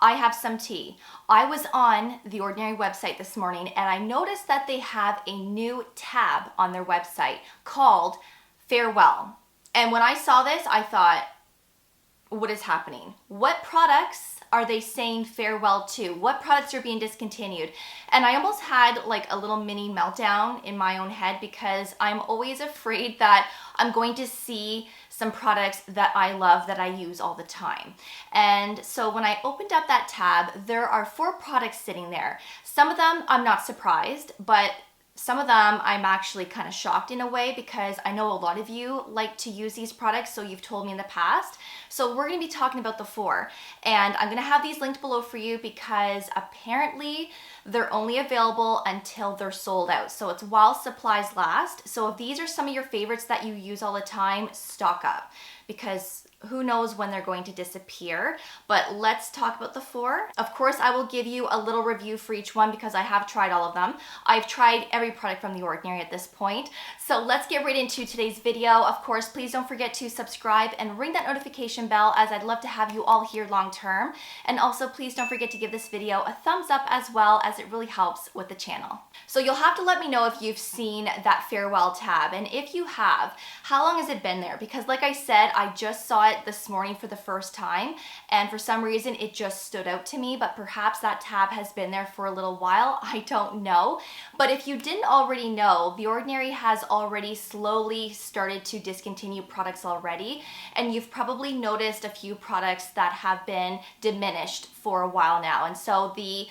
I have some tea. I was on the Ordinary website this morning and I noticed that they have a new tab on their website called Farewell. And when I saw this, I thought, what is happening? What products are they saying farewell to? What products are being discontinued? And I almost had like a little mini meltdown in my own head because I'm always afraid that I'm going to see some products that I love that I use all the time. And so when I opened up that tab, there are 4 products sitting there. Some of them I'm not surprised, but some of them I'm actually kind of shocked in a way because I know a lot of you like to use these products, so you've told me in the past. So we're going to be talking about the 4, and I'm going to have these linked below for you because apparently they're only available until they're sold out. So it's while supplies last. So if these are some of your favorites that you use all the time, stock up because who knows when they're going to disappear. But let's talk about the 4. Of course, I will give you a little review for each one because I have tried all of them. I've tried every product from The Ordinary at this point. So let's get right into today's video. Of course, please don't forget to subscribe and ring that notification bell as I'd love to have you all here long term. And also, please don't forget to give this video a thumbs up as well, as it really helps with the channel. So you'll have to let me know if you've seen that Farewell tab. And if you have, how long has it been there? Because like I said, I just saw it this morning for the first time, and for some reason it just stood out to me, but perhaps that tab has been there for a little while. I don't know. But if you didn't already know, The Ordinary has already slowly started to discontinue products already, and you've probably noticed a few products that have been diminished for a while now. And so the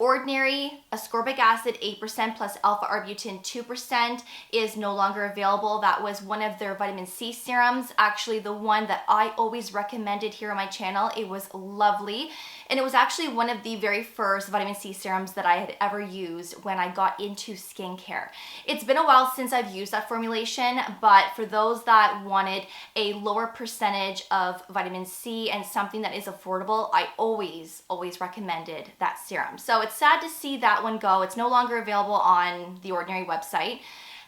Ordinary Ascorbic acid 8% plus alpha arbutin 2% is no longer available. That was one of their vitamin C serums, actually the one that I always recommended here on my channel. It was lovely, and it was actually one of the very first vitamin C serums that I had ever used when I got into skincare. It's been a while since I've used that formulation, but for those that wanted a lower percentage of vitamin C and something that is affordable, I always recommended that serum. So it's sad to see that one go. It's no longer available on the Ordinary website.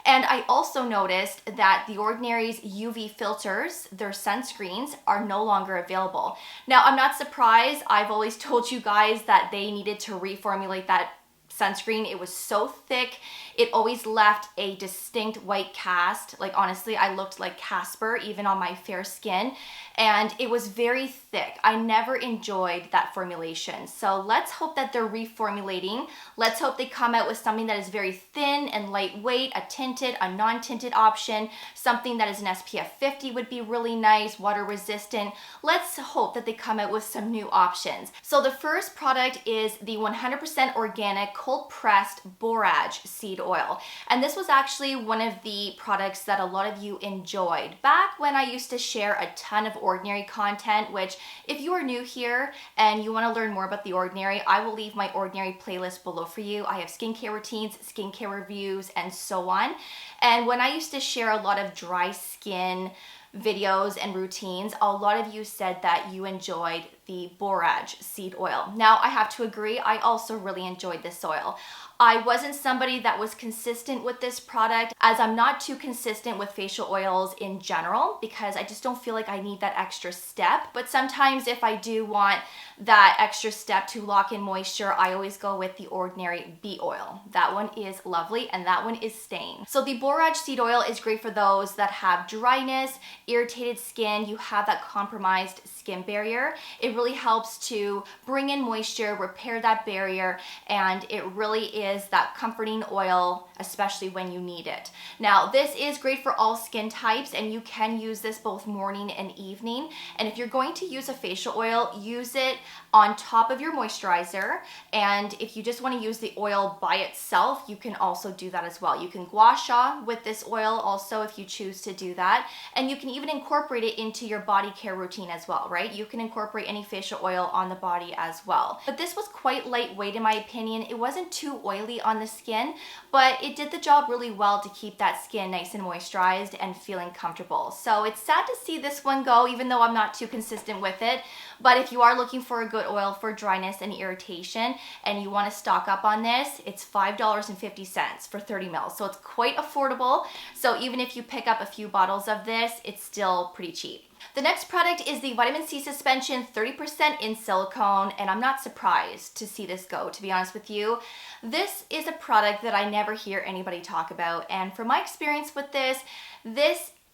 And I also noticed that the Ordinary's UV filters, their sunscreens, are no longer available. Now, I'm not surprised. I've always told you guys that they needed to reformulate that sunscreen. It was so thick. It always left a distinct white cast. Like, honestly, I looked like Casper even on my fair skin, and it was very thick. I never enjoyed that formulation. So let's hope that they're reformulating. Let's hope they come out with something that is very thin and lightweight, a tinted, a non-tinted option, something that is an SPF 50 would be really nice, water resistant. Let's hope that they come out with some new options. So the first product is the 100% organic cold pressed Borage seed oil. And this was actually one of the products that a lot of you enjoyed back when I used to share a ton of Ordinary content, which if you are new here and you want to learn more about The Ordinary, I will leave my Ordinary playlist below for you. I have skincare routines, skincare reviews, and so on. And when I used to share a lot of dry skin videos and routines, a lot of you said that you enjoyed the Borage seed oil. Now, I have to agree, I also really enjoyed this oil. I wasn't somebody that was consistent with this product, as I'm not too consistent with facial oils in general because I just don't feel like I need that extra step. But sometimes if I do want that extra step to lock in moisture, I always go with the Ordinary bee oil. That one is lovely and that one is staying. So the Borage seed oil is great for those that have dryness, irritated skin, you have that compromised skin barrier. It really helps to bring in moisture, repair that barrier, and it really is that comforting oil, especially when you need it. Now, this is great for all skin types, and you can use this both morning and evening. And if you're going to use a facial oil, use it on top of your moisturizer. And if you just want to use the oil by itself, you can also do that as well. You can gua sha with this oil also if you choose to do that. And you can even incorporate it into your body care routine as well, right? You can incorporate any facial oil on the body as well. But this was quite lightweight in my opinion. It wasn't too oily on the skin, but it did the job really well to keep that skin nice and moisturized and feeling comfortable. So it's sad to see this one go, even though I'm not too consistent with it. But if you are looking for a good oil for dryness and irritation and you want to stock up on this, it's $5.50 for 30 mils. So it's quite affordable. So even if you pick up a few bottles of this, it's still pretty cheap. The next product is the Vitamin C Suspension 30% in silicone, and I'm not surprised to see this go, to be honest with you. This is a product that I never hear anybody talk about, and from my experience with this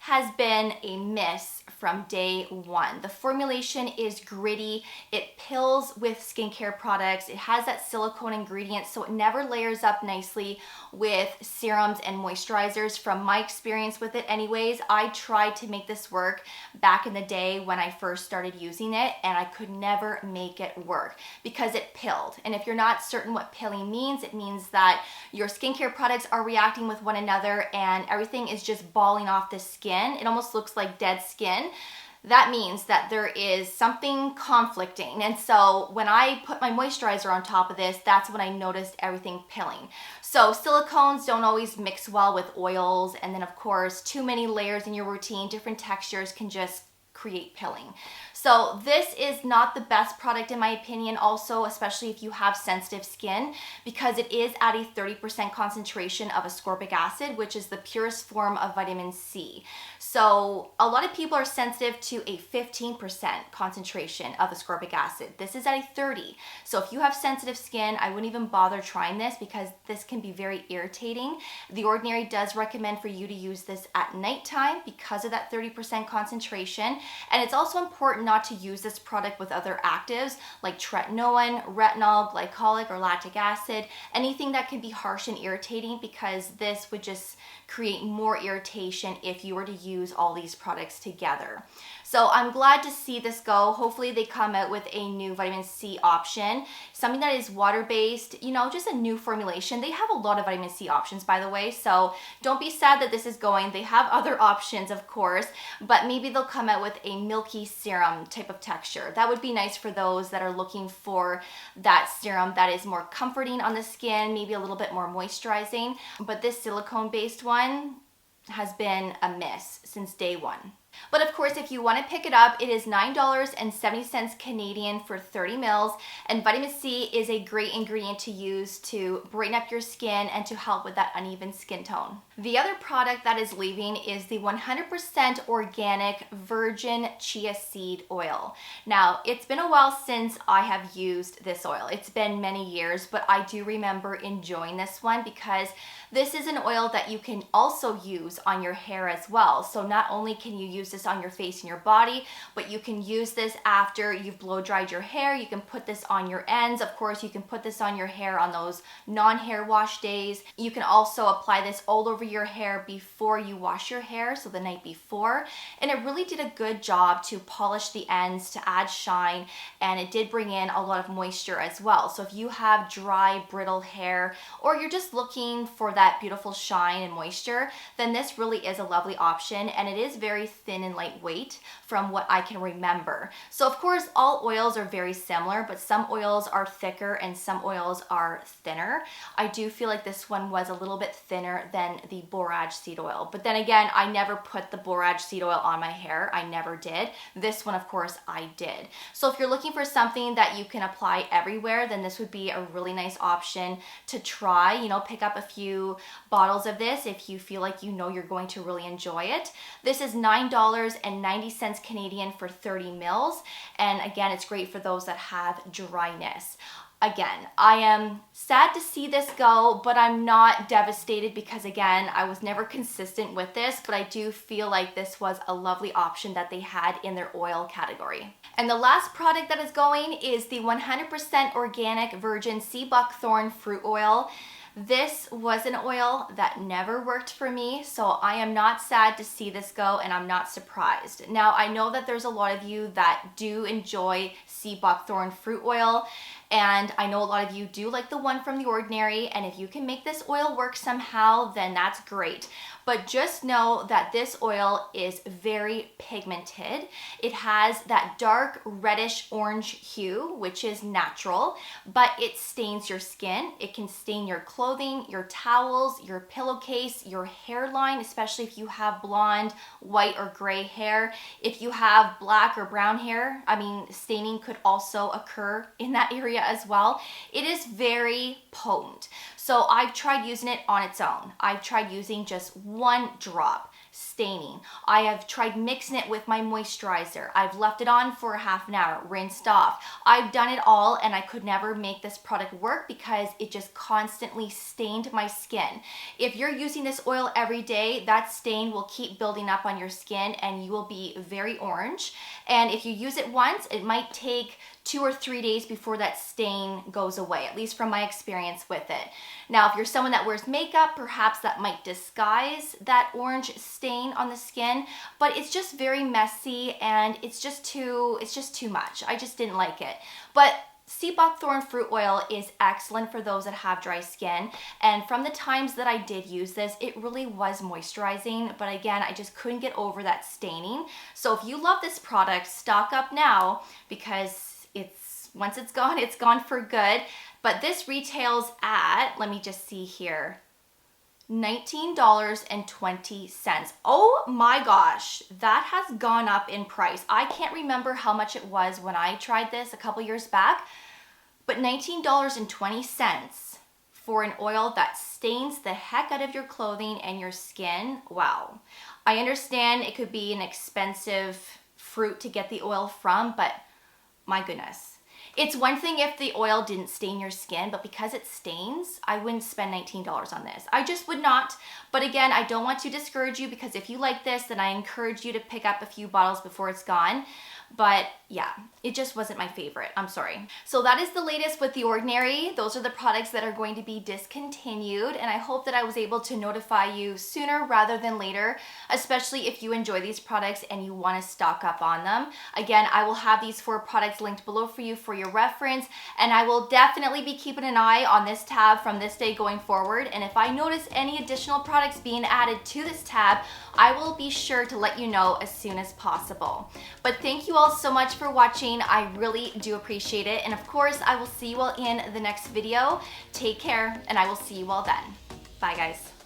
has been a miss from day one. The formulation is gritty, it pills with skincare products, it has that silicone ingredient, so it never layers up nicely with serums and moisturizers. From my experience with it anyways, I tried to make this work back in the day when I first started using it, and I could never make it work because it pilled. And if you're not certain what pilling means, it means that your skincare products are reacting with one another and everything is just balling off the skin. It almost looks like dead skin. That means that there is something conflicting. And so when I put my moisturizer on top of this, that's when I noticed everything pilling. So silicones don't always mix well with oils. And then of course, too many layers in your routine, different textures can just create pilling. So this is not the best product in my opinion, also especially if you have sensitive skin, because it is at a 30% concentration of ascorbic acid, which is the purest form of vitamin C. So a lot of people are sensitive to a 15% concentration of ascorbic acid. This is at a 30. So if you have sensitive skin, I wouldn't even bother trying this because this can be very irritating. The Ordinary does recommend for you to use this at nighttime because of that 30% concentration. And it's also important not to use this product with other actives like tretinoin, retinol, glycolic or lactic acid, anything that can be harsh and irritating, because this would just create more irritation if you were to use all these products together. So I'm glad to see this go. Hopefully they come out with a new vitamin C option, something that is water-based, you know, just a new formulation. They have a lot of vitamin C options, by the way, so don't be sad that this is going. They have other options, of course, but maybe they'll come out with a milky serum type of texture. That would be nice for those that are looking for that serum that is more comforting on the skin, maybe a little bit more moisturizing. But this silicone-based one has been a miss since day one. But of course, if you want to pick it up, it is $9.70 Canadian for 30 mils. And vitamin C is a great ingredient to use to brighten up your skin and to help with that uneven skin tone. The other product that is leaving is the 100% organic virgin chia seed oil. Now, it's been a while since I have used this oil. It's been many years, but I do remember enjoying this one because this is an oil that you can also use on your hair as well. So not only can you use this on your face and your body, but you can use this after you've blow dried your hair. You can put this on your ends. Of course, you can put this on your hair on those non-hair wash days. You can also apply this all over your hair before you wash your hair, so the night before. And it really did a good job to polish the ends, to add shine, and it did bring in a lot of moisture as well. So if you have dry, brittle hair, or you're just looking for that beautiful shine and moisture, then this really is a lovely option, and it is very thin and lightweight from what I can remember. So of course, all oils are very similar, but some oils are thicker and some oils are thinner. I do feel like this one was a little bit thinner than the Borage seed oil. But then again, I never put the Borage seed oil on my hair. I never did. This one, of course, I did. So if you're looking for something that you can apply everywhere, then this would be a really nice option to try. You know, pick up a few bottles of this if you feel like you know you're going to really enjoy it. This is $9.90 Canadian for 30 mils. And again, it's great for those that have dryness. Again, I am sad to see this go, but I'm not devastated because again, I was never consistent with this, but I do feel like this was a lovely option that they had in their oil category. And the last product that is going is the 100% organic virgin Sea-Buckthorn fruit oil. This was an oil that never worked for me, so I am not sad to see this go, and I'm not surprised. Now, I know that there's a lot of you that do enjoy Sea-Buckthorn fruit oil, and I know a lot of you do like the one from The Ordinary, and if you can make this oil work somehow, then that's great. But just know that this oil is very pigmented. It has that dark reddish orange hue, which is natural, but it stains your skin. It can stain your clothing, your towels, your pillowcase, your hairline, especially if you have blonde, white, or gray hair. If you have black or brown hair, staining could also occur in that area as well. It is very potent. So I've tried using it on its own. I've tried using just one drop, staining. I have tried mixing it with my moisturizer. I've left it on for a half an hour, rinsed off. I've done it all and I could never make this product work because it just constantly stained my skin. If you're using this oil every day, that stain will keep building up on your skin and you will be very orange. And if you use it once, it might take 2 or 3 days before that stain goes away, at least from my experience with it. Now, if you're someone that wears makeup, perhaps that might disguise that orange stain on the skin, but it's just very messy and it's just too much. I just didn't like it. But Sea-Buckthorn fruit oil is excellent for those that have dry skin, and from the times that I did use this, it really was moisturizing, but again, I just couldn't get over that staining. So if you love this product, stock up now because once it's gone for good. But this retails at, let me just see here, $19.20. Oh my gosh, that has gone up in price. I can't remember how much it was when I tried this a couple years back, but $19.20 for an oil that stains the heck out of your clothing and your skin. Wow. I understand it could be an expensive fruit to get the oil from, but my goodness. It's one thing if the oil didn't stain your skin, but because it stains, I wouldn't spend $19 on this. I just would not. But again, I don't want to discourage you because if you like this, then I encourage you to pick up a few bottles before it's gone. But yeah, it just wasn't my favorite. I'm sorry. So that is the latest with The Ordinary. Those are the products that are going to be discontinued, and I hope that I was able to notify you sooner rather than later, especially if you enjoy these products and you want to stock up on them. Again, I will have these 4 products linked below for you for your reference, and I will definitely be keeping an eye on this tab from this day going forward, and if I notice any additional products being added to this tab, I will be sure to let you know as soon as possible. But thank you all so much for watching. I really do appreciate it. And of course, I will see you all in the next video. Take care, and I will see you all then. Bye, guys.